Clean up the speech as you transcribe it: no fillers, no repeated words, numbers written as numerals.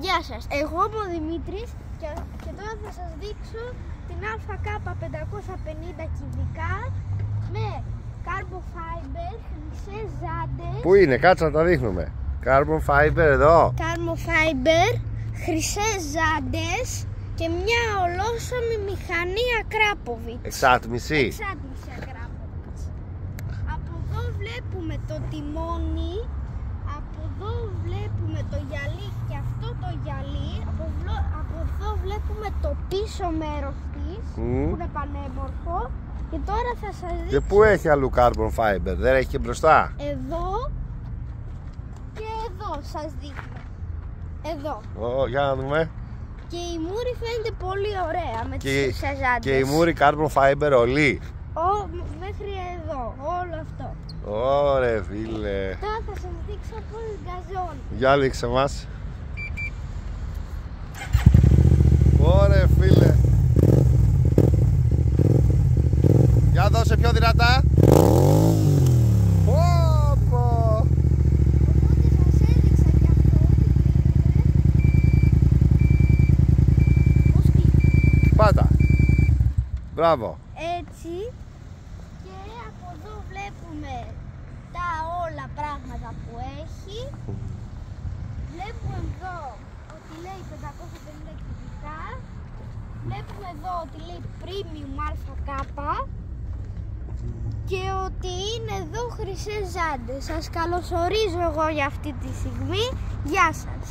Γεια σας, εγώ είμαι ο Δημήτρης και τώρα θα σας δείξω την ΑΚ550 κυβικά με carbon fiber, χρυσές ζάντες. Πού είναι, κάτσε να τα δείχνουμε. Carbon fiber εδώ. Carbon fiber, χρυσές ζάντες και μια ολόσωμη μηχανή Ακράποβιτς. Εξάτμιση. Εξάτμιση Ακράποβιτς. Από εδώ βλέπουμε το τιμόνι, από εδώ βλέπουμε το γυαλί και αυτό το γυαλί, από εδώ βλέπουμε το πίσω μέρος της που είναι πανέμορφο. Και τώρα θα σας δείξω. Και πού έχει αλλού carbon fiber, δεν έχει και μπροστά. Εδώ και εδώ σας δείχνω. Εδώ. Για να δούμε. Και η μούρη φαίνεται πολύ ωραία με τις χρυσές ζάντες. Και η μούρη carbon fiber όλη. Μέχρι εδώ, όλο αυτό. Ωραία φίλε. Τώρα θα σας δείξω πώς γκαζώνει. Για δείξε μας. Ωραία φίλε. Για δώσε πιο δυνατά. Οπότε σας έδειξα και αυτό πώς κλείνει. Πάτα. Μπράβο. Έτσι. Και από εδώ βλέπουμε τα όλα πράγματα που έχει. Βλέπουμε εδώ ότι λέει 550 κυβικά. Βλέπουμε εδώ ότι λέει Premium ΑΚ και ότι είναι εδώ χρυσές ζάντες. Σας καλωσορίζω εγώ για αυτή τη στιγμή. Γεια σας.